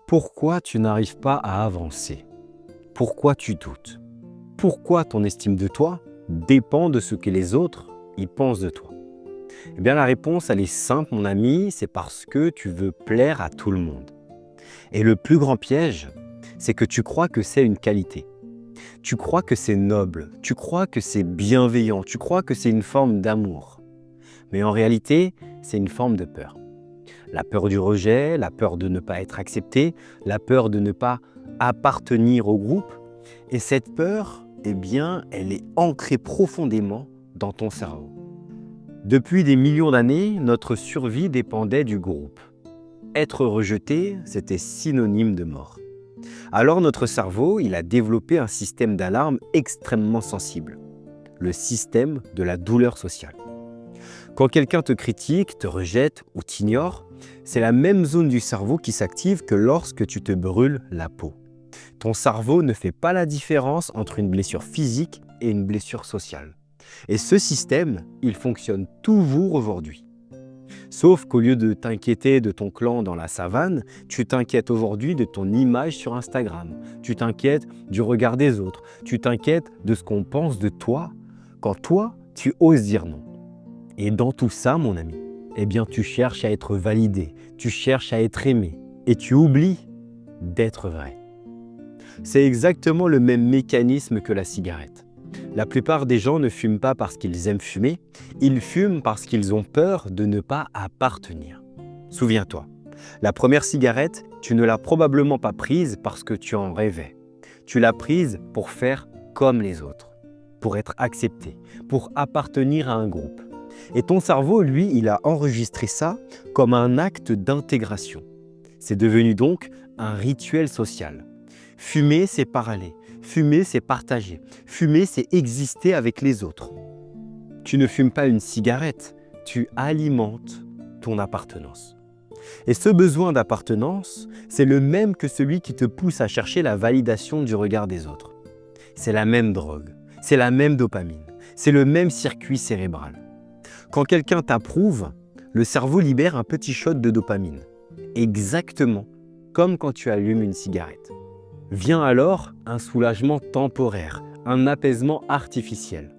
Pourquoi tu n'arrives pas à avancer? Pourquoi tu doutes? Pourquoi ton estime de toi dépend de ce que les autres y pensent de toi? Eh bien, la réponse, elle est simple, mon ami, c'est parce que tu veux plaire à tout le monde. Et le plus grand piège, c'est que tu crois que c'est une qualité. Tu crois que c'est noble, tu crois que c'est bienveillant, tu crois que c'est une forme d'amour. Mais en réalité, c'est une forme de peur. La peur du rejet, la peur de ne pas être accepté, la peur de ne pas appartenir au groupe. Et cette peur, eh bien, elle est ancrée profondément dans ton cerveau. Depuis des millions d'années, notre survie dépendait du groupe. Être rejeté, c'était synonyme de mort. Alors notre cerveau, il a développé un système d'alarme extrêmement sensible, le système de la douleur sociale. Quand quelqu'un te critique, te rejette ou t'ignore, c'est la même zone du cerveau qui s'active que lorsque tu te brûles la peau. Ton cerveau ne fait pas la différence entre une blessure physique et une blessure sociale. Et ce système, il fonctionne toujours aujourd'hui. Sauf qu'au lieu de t'inquiéter de ton clan dans la savane, tu t'inquiètes aujourd'hui de ton image sur Instagram. Tu t'inquiètes du regard des autres. Tu t'inquiètes de ce qu'on pense de toi quand toi, tu oses dire non. Et dans tout ça, mon ami, eh bien, tu cherches à être validé, tu cherches à être aimé et tu oublies d'être vrai. C'est exactement le même mécanisme que la cigarette. La plupart des gens ne fument pas parce qu'ils aiment fumer, ils fument parce qu'ils ont peur de ne pas appartenir. Souviens-toi, la première cigarette, tu ne l'as probablement pas prise parce que tu en rêvais. Tu l'as prise pour faire comme les autres, pour être accepté, pour appartenir à un groupe. Et ton cerveau, lui, il a enregistré ça comme un acte d'intégration. C'est devenu donc un rituel social. Fumer, c'est parler. Fumer, c'est partager. Fumer, c'est exister avec les autres. Tu ne fumes pas une cigarette, tu alimentes ton appartenance. Et ce besoin d'appartenance, c'est le même que celui qui te pousse à chercher la validation du regard des autres. C'est la même drogue, c'est la même dopamine, c'est le même circuit cérébral. Quand quelqu'un t'approuve, le cerveau libère un petit shot de dopamine, exactement comme quand tu allumes une cigarette. Vient alors un soulagement temporaire, un apaisement artificiel.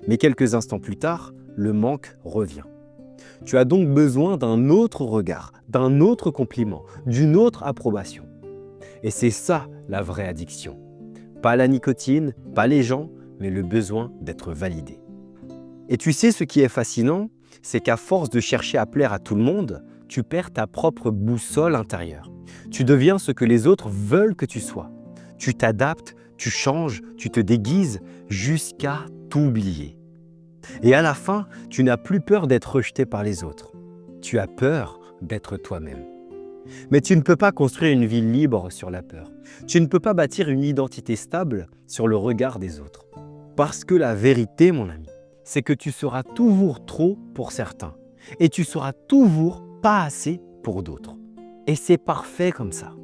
Mais quelques instants plus tard, le manque revient. Tu as donc besoin d'un autre regard, d'un autre compliment, d'une autre approbation. Et c'est ça la vraie addiction. Pas la nicotine, pas les gens, mais le besoin d'être validé. Et tu sais ce qui est fascinant, c'est qu'à force de chercher à plaire à tout le monde, tu perds ta propre boussole intérieure. Tu deviens ce que les autres veulent que tu sois. Tu t'adaptes, tu changes, tu te déguises jusqu'à t'oublier. Et à la fin, tu n'as plus peur d'être rejeté par les autres. Tu as peur d'être toi-même. Mais tu ne peux pas construire une vie libre sur la peur. Tu ne peux pas bâtir une identité stable sur le regard des autres. Parce que la vérité, mon ami, c'est que tu seras toujours trop pour certains et tu seras toujours pas assez pour d'autres. Et c'est parfait comme ça.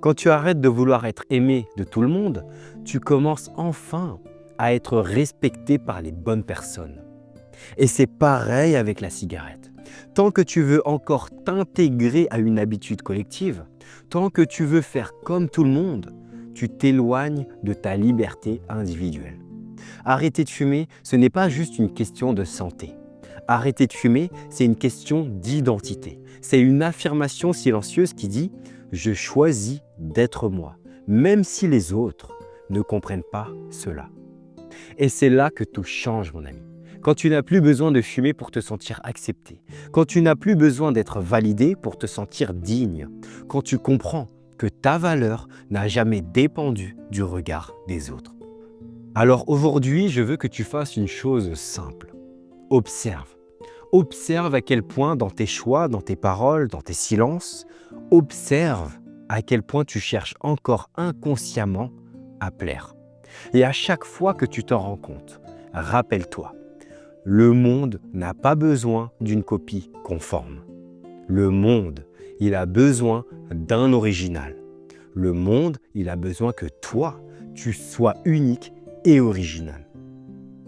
Quand tu arrêtes de vouloir être aimé de tout le monde, tu commences enfin à être respecté par les bonnes personnes. Et c'est pareil avec la cigarette. Tant que tu veux encore t'intégrer à une habitude collective, tant que tu veux faire comme tout le monde, tu t'éloignes de ta liberté individuelle. Arrêter de fumer, ce n'est pas juste une question de santé. Arrêter de fumer, c'est une question d'identité. C'est une affirmation silencieuse qui dit « Je choisis d'être moi », même si les autres ne comprennent pas cela. Et c'est là que tout change, mon ami. Quand tu n'as plus besoin de fumer pour te sentir accepté, quand tu n'as plus besoin d'être validé pour te sentir digne, quand tu comprends que ta valeur n'a jamais dépendu du regard des autres. Alors aujourd'hui, je veux que tu fasses une chose simple. Observe. Observe à quel point dans tes choix, dans tes paroles, dans tes silences, observe à quel point tu cherches encore inconsciemment à plaire. Et à chaque fois que tu t'en rends compte, rappelle-toi, le monde n'a pas besoin d'une copie conforme. Le monde, il a besoin d'un original. Le monde, il a besoin que toi, tu sois unique et original.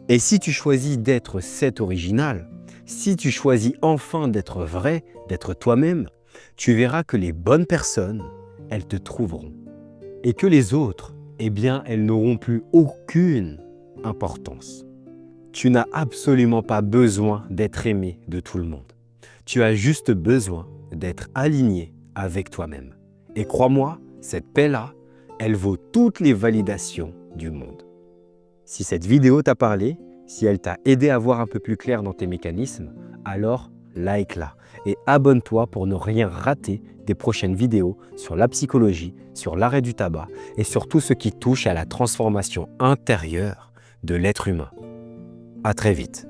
Et si tu choisis d'être cet original, si tu choisis enfin d'être vrai, d'être toi-même, tu verras que les bonnes personnes, elles te trouveront. Et que les autres, eh bien, elles n'auront plus aucune importance. Tu n'as absolument pas besoin d'être aimé de tout le monde. Tu as juste besoin d'être aligné avec toi-même. Et crois-moi, cette paix-là, elle vaut toutes les validations du monde. Si cette vidéo t'a parlé, si elle t'a aidé à voir un peu plus clair dans tes mécanismes, alors like-la et abonne-toi pour ne rien rater des prochaines vidéos sur la psychologie, sur l'arrêt du tabac et sur tout ce qui touche à la transformation intérieure de l'être humain. À très vite.